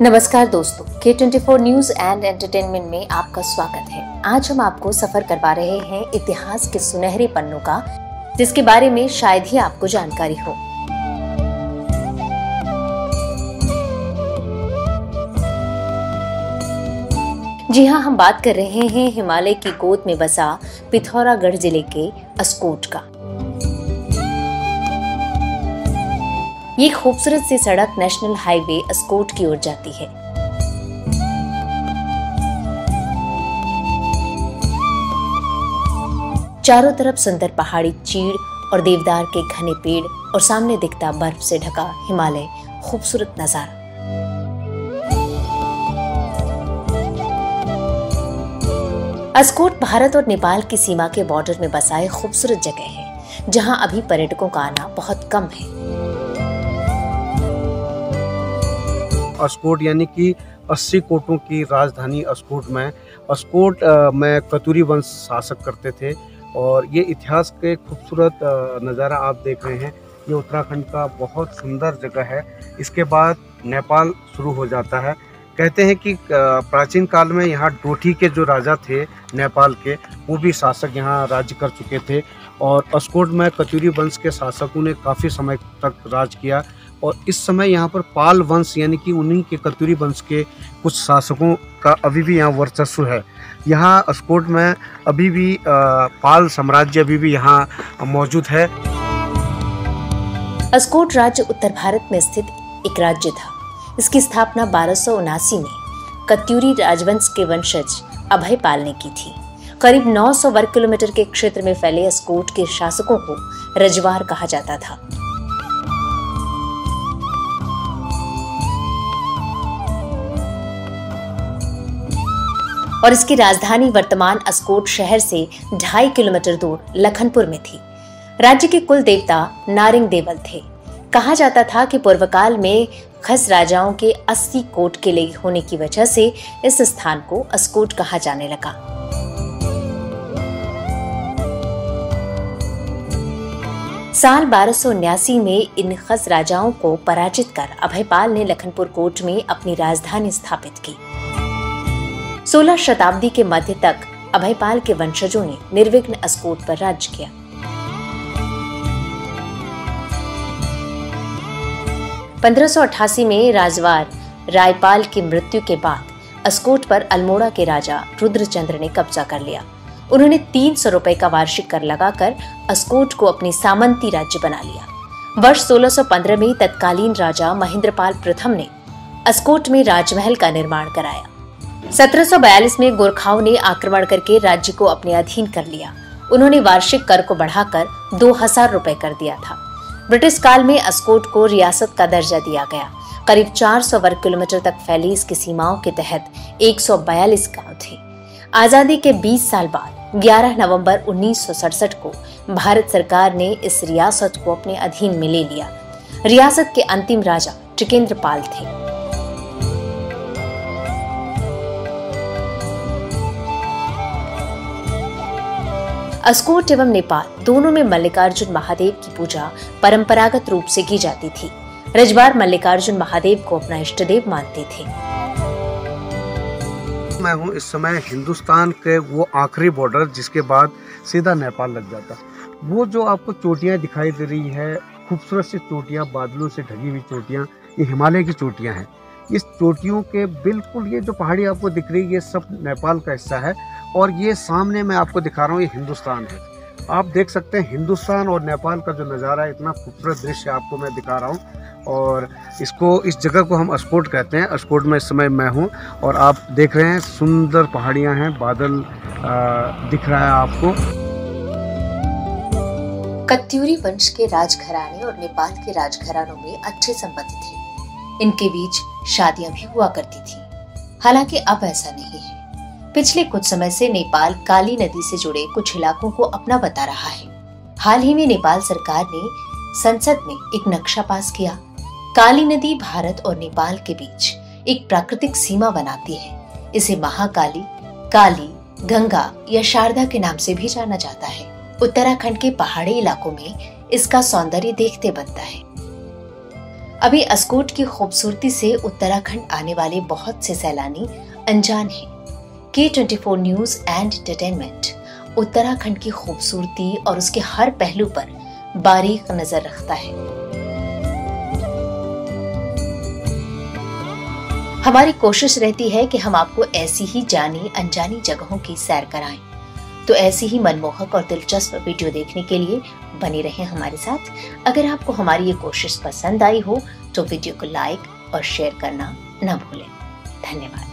नमस्कार दोस्तों, K24 news and entertainment में आपका स्वागत है। आज हम आपको सफर करवा रहे हैं इतिहास के सुनहरे पन्नों का, जिसके बारे में शायद ही आपको जानकारी हो। जी हाँ, हम बात कर रहे हैं हिमालय की गोद में बसा पिथौरागढ़ जिले के अस्कोट का। ये खूबसूरत सी सड़क नेशनल हाईवे अस्कोट की ओर जाती है। चारों तरफ सुंदर पहाड़ी चीड़ और देवदार के घने पेड़ और सामने दिखता बर्फ से ढका हिमालय, खूबसूरत नजारा। अस्कोट भारत और नेपाल की सीमा के बॉर्डर में बसा एक खूबसूरत जगह है, जहां अभी पर्यटकों का आना बहुत कम है। अस्कोट यानी कि 80 कोटों की राजधानी अस्कोट में कतूरी वंश शासक करते थे। और ये इतिहास के खूबसूरत नज़ारा आप देख रहे हैं। ये उत्तराखंड का बहुत सुंदर जगह है। इसके बाद नेपाल शुरू हो जाता है। कहते हैं कि प्राचीन काल में यहाँ डोठी के जो राजा थे नेपाल के, वो भी शासक यहाँ राज्य कर चुके थे। और अस्कोट में कतूरी वंश के शासकों ने काफ़ी समय तक राज किया। और इस समय यहाँ पर पाल वंश यानी कि उन्हीं के कतूरी वंश के कुछ शासकों का अभी भी यहाँ वर्चस्व है। यहाँ अस्कोट में अभी भी पाल साम्राज्य अभी भी यहाँ मौजूद है। अस्कोट राज्य उत्तर भारत में स्थित एक राज्य था। इसकी स्थापना 1279 में कत्यूरी राजवंश के वंशज अभय पाल ने की थी। करीब 900 वर्ग किलोमीटर के क्षेत्र में फैले अस्कोट के शासकों को रजवार कहा जाता था। और इसकी राजधानी वर्तमान अस्कोट शहर से 2.5 किलोमीटर दूर लखनपुर में थी। राज्य के कुल देवता नारिंग देवल थे। कहा जाता था कि पूर्व काल में खस राजाओं के 80 कोट किले होने की वजह से इस स्थान को अस्कोट कहा जाने लगा। साल 1279 में इन खस राजाओं को पराजित कर अभयपाल ने लखनपुर कोट में अपनी राजधानी स्थापित की। 16 शताब्दी के मध्य तक अभयपाल के वंशजों ने निर्विघ्न अस्कोट पर राज्य किया। 1588 में राजवार रायपाल की मृत्यु के बाद अस्कोट पर अल्मोड़ा के राजा रुद्रचंद्र ने कब्जा कर लिया। उन्होंने 300 रुपए का वार्षिक कर लगाकर अस्कोट को अपनी सामंती राज्य बना लिया। वर्ष 1615 में तत्कालीन राजा महेंद्रपाल प्रथम ने अस्कोट में राजमहल का निर्माण कराया। 1742 में गोरखाओं ने आक्रमण करके राज्य को अपने अधीन कर लिया। उन्होंने वार्षिक कर को बढ़ाकर 2000 रुपए कर दिया था। ब्रिटिश काल में अस्कोट को रियासत का दर्जा दिया गया। करीब 400 वर्ग किलोमीटर तक फैली इसकी सीमाओं के तहत 142 गांव थे। आजादी के 20 साल बाद 11 नवंबर 1967 को भारत सरकार ने इस रियासत को अपने अधीन में ले लिया। रियासत के अंतिम राजा टिकेंद्र पाल थे। अस्कोट एवं नेपाल दोनों में मल्लिकार्जुन महादेव की पूजा परंपरागत रूप से की जाती थी। रजवार मल्लिकार्जुन महादेव को अपना इष्ट देव मानते थे। मैं हूँ इस समय हिंदुस्तान के वो आखिरी बॉर्डर जिसके बाद सीधा नेपाल लग जाता। वो जो आपको चोटियाँ दिखाई दे रही है, खूबसूरत सी चोटियाँ, बादलों से ढकी हुई चोटियाँ, ये हिमालय की चोटियाँ हैं। इस चोटियों के बिल्कुल ये जो पहाड़ी आपको दिख रही है, ये सब नेपाल का हिस्सा है। और ये सामने मैं आपको दिखा रहा हूँ, ये हिंदुस्तान है। आप देख सकते हैं हिंदुस्तान और नेपाल का जो नज़ारा है, इतना खूबसूरत दृश्य आपको मैं दिखा रहा हूँ। और इस जगह को हम अस्कोट कहते हैं। अस्कोट में इस समय मैं हूँ और आप देख रहे हैं सुंदर पहाड़ियाँ हैं, बादल दिख रहा है आपको। कत्यूरी वंश के राजघराने और नेपाल के राजघरानों में अच्छे संबंध थे। इनके बीच शादियां भी हुआ करती थी। हालांकि अब ऐसा नहीं है। पिछले कुछ समय से नेपाल काली नदी से जुड़े कुछ इलाकों को अपना बता रहा है। हाल ही में नेपाल सरकार ने संसद में एक नक्शा पास किया। काली नदी भारत और नेपाल के बीच एक प्राकृतिक सीमा बनाती है। इसे महाकाली, काली, गंगा या शारदा के नाम से भी जाना जाता है। उत्तराखंड के पहाड़ी इलाकों में इसका सौंदर्य देखते बनता है। अभी अस्कोट की खूबसूरती से उत्तराखंड आने वाले बहुत से सैलानी अनजान हैं। K24 news and entertainment Uttarakhand की खूबसूरती और उसके हर पहलू पर बारीक नजर रखता है। हमारी कोशिश रहती है कि हम आपको ऐसी ही जानी अनजानी जगहों की सैर कराएं। तो ऐसी ही मनमोहक और दिलचस्प वीडियो देखने के लिए बने रहें हमारे साथ। अगर आपको हमारी ये कोशिश पसंद आई हो तो वीडियो को लाइक और शेयर करना न भूलें। धन्यवाद।